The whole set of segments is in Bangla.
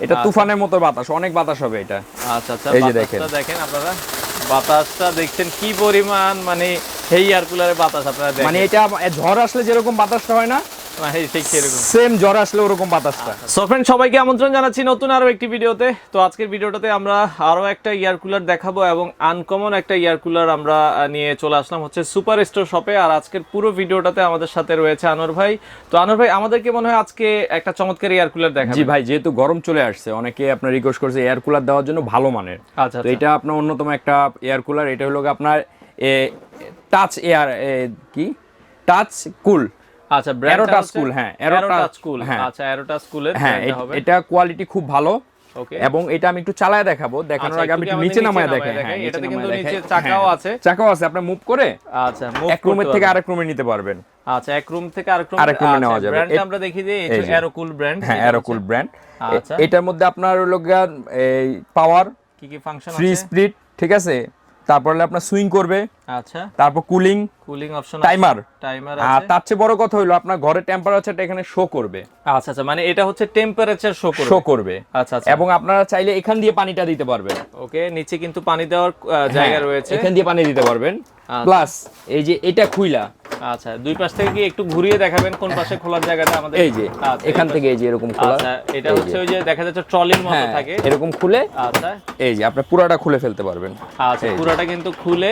এটা তুফানের মতো বাতাস, অনেক বাতাস হবে এটা। আচ্ছা আচ্ছা, এই যে বাতাসটা দেখেন আপনারা, বাতাসটা দেখছেন কি পরিমাণ, মানে এই এয়ার কুলারে বাতাস আপনারা দেখেন, মানে এটা ঝড় আসলে যেরকম বাতাসটা হয় না, মানে ঠিক সেরকম সেম ঝড় আসলে ওরকম বাতাসটা। সো ফ্রেন্ড, সবাইকে আমন্ত্রণ জানাচ্ছি নতুন আরো একটি ভিডিওতে। তো আজকের ভিডিওটাতে আমরা আরো একটা এয়ার কুলার দেখাবো এবং আনকমন একটা এয়ার কুলার আমরা নিয়ে চলে আসলাম হচ্ছে সুপার স্টোর শপে। আর আজকের পুরো ভিডিওটাতে আমাদের সাথে রয়েছে আনোয়ার ভাই। তো আনোয়ার ভাই, আমাদেরকে মনে হয় আজকে একটা চমৎকার এয়ার কুলার দেখাবেন। জি ভাই, যেহেতু গরম চলে আসছে, অনেকে আপনার রিকোয়েস্ট করছে এয়ার কুলার দেওয়ার জন্য ভালো মানের। আচ্ছা তো এটা আপনার অন্যতম একটা এয়ার কুলার। এটা হলো আপনার টাচ এয়ার কি টাচ কুল। আচ্ছা, ব্র্যান্ডটা টাচ কুল। হ্যাঁ, টাচ কুল। আচ্ছা, টাচ কুলের হ্যাঁ, এটা কোয়ালিটি খুব ভালো। ওকে, এবং এটা আমি একটু চালায় দেখাবো। দেখানোর আগে আমি একটু নিচে নামায় দেখাই। হ্যাঁ, এটাতে কিন্তু নিচে চাকাও আছে। চাকাও আছে, আপনি মুভ করে আচ্ছা, এক রুমের থেকে আরেক রুমে নিতে পারবেন। আচ্ছা, এক রুম থেকে আরেক রুমে নেওয়া যাবে। ব্র্যান্ডটা আমরা দেখি যে এটা এরোকুল ব্র্যান্ড। হ্যাঁ, এরোকুল ব্র্যান্ড। আচ্ছা, এটার মধ্যে আপনার হলো এই পাওয়ার, কি কি ফাংশন আছে, ফ্রি স্প্লিট, ঠিক আছে, তারপর হলো আপনার সুইং করবে। আচ্ছা, তারপর কুলিং অপশন, টাইমার আছে। আর তার চেয়ে বড় কথা হলো আপনার ঘরের টেম্পারেচারটা এখানে শো করবে। আচ্ছা আচ্ছা, মানে এটা হচ্ছে টেম্পারেচার শো করবে। আচ্ছা আচ্ছা, এবং আপনারা চাইলে এখান দিয়ে পানিটা দিতে পারবেন। ওকে, নিচে কিন্তু পানি দেওয়ার জায়গা রয়েছে, এখান দিয়ে পানি দিতে পারবেন। প্লাস এই যে এটা খুইলা, আচ্ছা, দুই পাশ থেকে কি একটু ঘুরিয়ে দেখাবেন কোন পাশে খোলার জায়গাটা আমাদের? এই যে এখান থেকে এই যে এরকম খোলা। আচ্ছা, এটা হচ্ছে ওই যে দেখা যাচ্ছে ট্রলির মতো থাকে, এরকম খুলে। আচ্ছা, এই যে আপনি পুরোটা খুলে ফেলতে পারবেন। আচ্ছা, পুরোটা কিন্তু খুলে।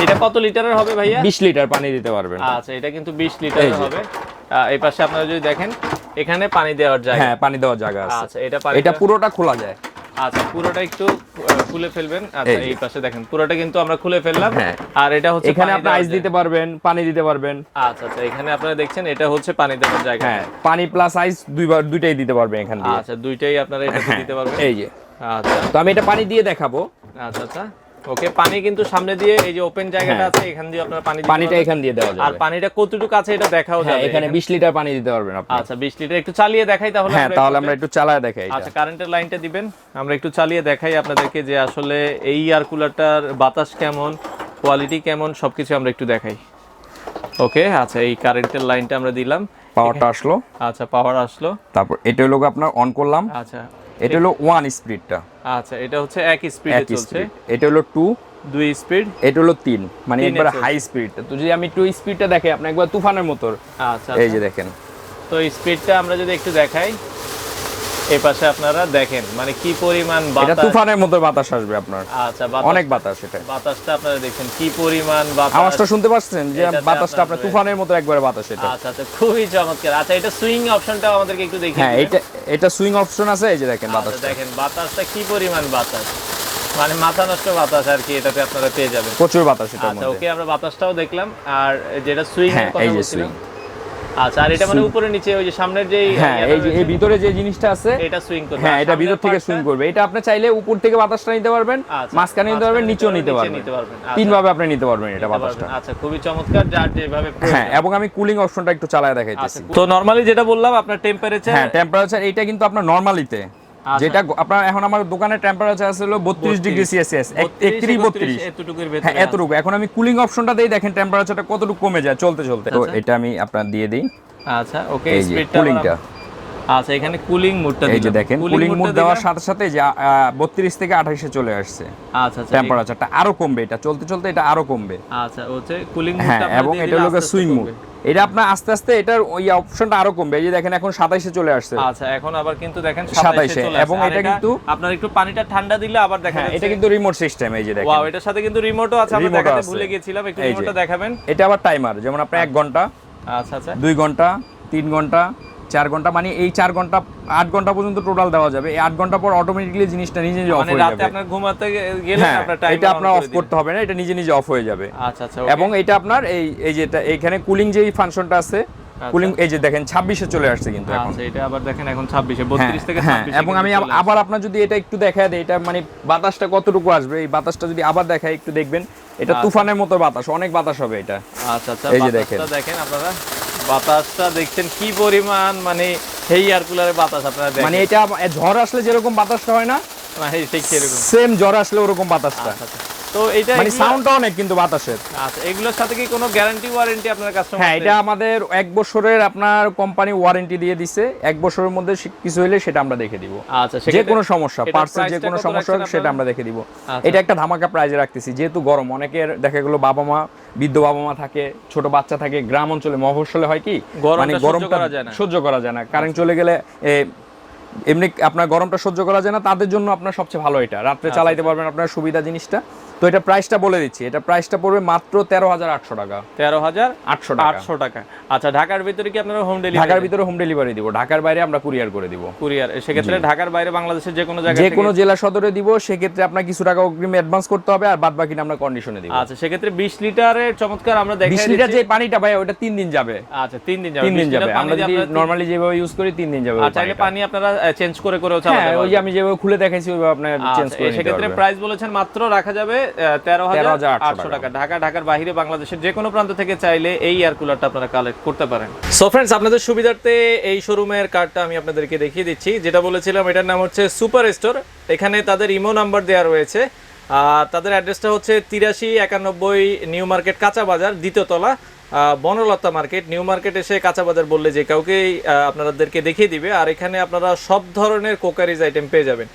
এটা কত লিটারের হবে ভাইয়া? 20 লিটার পানি দিতে পারবেন। আচ্ছা, এটা কিন্তু 20 লিটারের হবে। এই পাশে আপনারা যদি দেখেন, এখানে পানি দেওয়ার জায়গা। হ্যাঁ, পানি দেওয়ার জায়গা আছে। আচ্ছা, এটা পুরোটা খোলা যায়। আচ্ছা, পুরোটা একটু খুলে ফেলবেন। আচ্ছা, এই পাশে দেখেন পুরোটা কিন্তু আমরা খুলে ফেললাম। আর এটা হচ্ছে এখানে আপনি আইস দিতে পারবেন, পানি দিতে পারবেন। আচ্ছা আচ্ছা, এখানে আপনারা দেখছেন এটা হচ্ছে পানি দেওয়ার জায়গা। হ্যাঁ, পানি প্লাস আইস দুইটাই দিতে পারবেন এখান দিয়ে। আচ্ছা, দুইটাই আপনারা এটাতে দিতে পারবেন। এই যে। আচ্ছা, তো আমি এটা পানি দিয়ে দেখাবো। আচ্ছা আচ্ছা, ওকে, পানি কিন্তু সামনে দিয়ে এই যে ওপেন জায়গাটা আছে, এখান দিয়ে আপনারা পানিটা এখান দিয়ে দেওয়া যাবে। আর পানিটা কতটুকু আছে এটা দেখাও যাবে। এখানে 20 লিটার পানি দিতে পারবেন আপনি। আচ্ছা, 20 লিটার একটু চালিয়ে দেখাই তাহলে। হ্যাঁ, তাহলে আমরা একটু চালায় দেখাই। আচ্ছা, কারেন্টের লাইনটা দিবেন, আমরা একটু চালিয়ে দেখাই আপনাদেরকে যে আসলে এই এয়ার কুলারটার বাতাস কেমন, কোয়ালিটি কেমন, সবকিছু আমরা একটু দেখাই। ওকে, আচ্ছা, এই কারেন্টের লাইনটা আমরা দিলাম, পাওয়ারটা আসলো। আচ্ছা, পাওয়ার আসলো। তারপর এটা হলো আপনার অন করলাম। আচ্ছা, এটা হলো 1 স্পিডটা। আচ্ছা, এটা হচ্ছে এক স্পিডে চলছে। এটা হলো 2 স্পিড। এটা হলো 3, মানে একবার হাই স্পিড। তো যদি আমি একটু স্পিডটা দেখাই আপনি, একবার তুফানের মতো। আচ্ছা, এই যে দেখেন। তো স্পিডটা আমরা যদি একটু দেখাই, এই পাশে আপনারা দেখেন মানে কি পরিমাণ বাতাস, এটা তুফানের মতো বাতাস আসবে আপনার। আচ্ছা, অনেক বাতাস। এটা বাতাসটা আপনারা দেখেন কি পরিমাণ বাতাস। আওয়াজটা শুনতে পাচ্ছেন যে বাতাসটা আপনার তুফানের মতো একবারে বাতাস এটা। আচ্ছা আচ্ছা, খুবই চমৎকার। আচ্ছা, এটা সুইং অপশনটাও আমাদেরকে একটু দেখিয়ে দিন। হ্যাঁ, এটা সুইং অপশন আছে। এই যে দেখেন বাতাসটা, দেখেন বাতাসটা কি পরিমাণ বাতাস, মানে মাথা নষ্ট বাতাস আর কি এটাতে আপনারা পেয়ে যাবেন, প্রচুর বাতাস এটার মধ্যে। আচ্ছা, ওকে, আমরা বাতাসটাও দেখলাম। আর যেটা সুইং এর কথা বলছিলাম, আচ্ছা, আর এটা মানে উপরে নিচে ওই যে সামনের যে, হ্যাঁ, এই যে এই ভিতরে যে জিনিসটা আছে এটা সুইং করবে। হ্যাঁ, এটা ভিতর থেকে সুইং করবে। এটা আপনি চাইলে উপর থেকে বাতাসটা নিতে পারবেন, মাঝখানে নিতে পারবেন, নিচেও নিতে পারবেন। তিন ভাবে আপনি নিতে পারবেন এটা বাতাসটা। আচ্ছা, খুবই চমৎকার, যার যেভাবে। হ্যাঁ, এবং আমি কুলিং অপশনটা একটু চালায় দেখাইতেছি। তো নরমালি যেটা বললাম আপনার টেম্পারেচার, হ্যাঁ, টেম্পারেচার এটা কিন্তু আপনার নরমালিতে, যেটা আপনার এখন আমার দোকানে টেম্পারেচার আছে হলো 32 ডিগ্রি সেলসিয়াস, 31-32 এতটুকুর ভিতরে। হ্যাঁ, এতটুকু। এখন আমি কুলিং অপশনটা দেই, দেখেন টেম্পারেচারটা কতটুকু কমে যায় চলতে চলতে। তো এটা আমি আপনার দিয়ে দেই। আচ্ছা, ওকে, স্পিডটা কুলিংটা। আচ্ছা, এখানে কুলিং মোডটা এই যে দেখেন, কুলিং মোড দেওয়ার সাথে সাথে যে 32 থেকে 28 এ চলে আসছে। আচ্ছা আচ্ছা, টেম্পারেচারটা আরো কমবে, এটা চলতে চলতে এটা আরো কমবে। আচ্ছা, হচ্ছে কুলিং মোডটা। এবং এটা হলো সুইং মোড। এটা আপনার আস্তে আস্তে এটার ওই অপশনটা আরো কমবে। এই যে দেখেন এখন 27 এ চলে আসছে। আচ্ছা, এখন আবার কিন্তু দেখেন 27 এ চলে আসছে। এবং এটা কিন্তু আপনার একটু পানিটা ঠান্ডা দিলে আবার দেখেন এটা কিন্তু রিমোট সিস্টেম। এই যে দেখেন, ওয়াও, এটার সাথে কিন্তু রিমোটও আছে, আমরা দেখাতে ভুলে গিয়েছিলাম, একটু রিমোটটা দেখাবেন। এটা আবার টাইমার, যেমন আপনি 1 ঘন্টা, আচ্ছা আচ্ছা, 2 ঘন্টা, 3 ঘন্টা, 4 ঘন্টা, মানে এই 4 ঘন্টা 8 ঘন্টা পর্যন্ত টোটাল দেওয়া যাবে। এই 8 ঘন্টা পর অটোমেটিক্যালি জিনিসটা নিজে নিজে অফ হয়ে যাবে। মানে রাতে আপনার ঘুমাতে গেলে আপনার টাইমার, এটা আপনার অফ করতে হবে না, এটা নিজে নিজে অফ হয়ে যাবে। আচ্ছা আচ্ছা, এবং এটা আপনার এই যেটা এখানে কুলিং যেই ফাংশনটা আছে, কুলিং, এই যে দেখেন 26 এ চলে আসছে কিন্তু এখন। আচ্ছা, এটা আবার দেখেন এখন 26 এ, 32 থেকে 26 এবং আমি আবার আপনার যদি এটা একটু দেখায় দেই, এটা মানে বাতাসটা কতটুকু আসবে, এই বাতাসটা যদি আবার দেখাই একটু দেখবেন, এটা তুফানের মতো বাতাস, অনেক বাতাস হবে এটা। আচ্ছা আচ্ছা, এই যে দেখেন আপনারা বাতাসটা দেখছেন কি পরিমাণ, মানে এই এয়ার কুলারের বাতাস আপনারা দেখেন, মানে এটা ঝড় আসলে যেরকম বাতাসটা হয় না, ঠিক সেরকম সেম ঝড় আসলে ওরকম বাতাসটা। আচ্ছা, তো এইটা মানে সাউন্ডটা অনেক কিন্তু বাতাসের। আচ্ছা, এগুলোর সাথে কি কোনো গ্যারান্টি ওয়ারেন্টি আপনার কাস্টমার? হ্যাঁ, এটা আমাদের 1 বছরের আপনার কোম্পানি ওয়ারেন্টি দিয়ে দিছে। 1 বছরের মধ্যে কিছু হইলে সেটা আমরা দেখে দিব। আচ্ছা, যে কোনো সমস্যা, পার্টসের যে কোনো সমস্যা সেটা আমরা দেখে দিব। এটা একটা ধামাকা প্রাইজে রাখতেছি, যেহেতু গরম, অনেকের দেখা গেলো বাবা মা, বৃদ্ধ বাবা মা থাকে, ছোট বাচ্চা থাকে, গ্রাম অঞ্চলে মফস্বলে হয় কি মানে গরমটা সহ্য করা যায় না, কারেন্ট চলে গেলে এমনি আপনার গরমটা সহ্য করা যায় না, তাদের জন্য আপনার সবচেয়ে ভালো এটা, রাত্রে চালাইতে পারবেন আপনার সুবিধা জিনিসটা। তো এটা প্রাইসটা বলে দিচ্ছি, এটা প্রাইসটা পড়বে মাত্র 13,800 টাকা। 13,800 টাকা। আচ্ছা, ঢাকার ভিতরে কি আপনারা হোম ডেলিভারি? ঢাকার ভিতরে হোম ডেলিভারি দিব, ঢাকার বাইরে আমরা কুরিয়ার করে দিব। কুরিয়ার, সেক্ষেত্রে ঢাকার বাইরে বাংলাদেশের যে কোনো জায়গায়, যে কোনো জেলা সদরে দিব, সেক্ষেত্রে আপনার কিছু টাকা অগ্রিম অ্যাডভান্স করতে হবে, আর বাদ বাকিটা আমরা কন্ডিশনে দিব। আচ্ছা, সেক্ষেত্রে 20 লিটারের চমৎকার আমরা দেখাই 20 লিটার যে পানিটা ভাই ওটা 3 দিন যাবে। আচ্ছা, 3 দিন যাবে। 3 দিন যাবে, আমরা যদি নরমালি যেভাবে ইউজ করি 3 দিন যাবে। আচ্ছা, চাইলে পানি আপনারা চেঞ্জ করে করেও চালাতে পারবেন। ওই যে আমি যেভাবে খুলে দেখাইছি ওইভাবে আপনি চেঞ্জ করে নিতে পারবেন। সেক্ষেত্রে প্রাইস বলেছেন মাত্র রাখা যাবে 13,800 টাকা। ঢাকার বাইরে বাংলাদেশের যে কোনো প্রান্ত থেকে চাইলে এই এয়ার কুলারটা আপনারা কালেক্ট করতে পারেন। সো ফ্রেন্ডস, আপনাদের সুবিধার্থে এই শোরুমের কার্ডটা আমি আপনাদেরকে দেখিয়ে দিচ্ছি। যেটা বলেছিলাম, এটার নাম হচ্ছে সুপার স্টোর। এখানে তাদের ইমো নাম্বার দেওয়া রয়েছে। তাদের অ্যাড্রেসটা হচ্ছে 8391 নিউ মার্কেট কাঁচা বাজার, দ্বিতীয় তলা, বনলতা মার্কেট। নিউ মার্কেট এসে কাঁচা বাজার বললে যে কাউকেই আপনাদেরকে দেখিয়ে দিবে। আর এখানে আপনারা সব ধরনের কোকারিজ আইটেম পেয়ে যাবেন।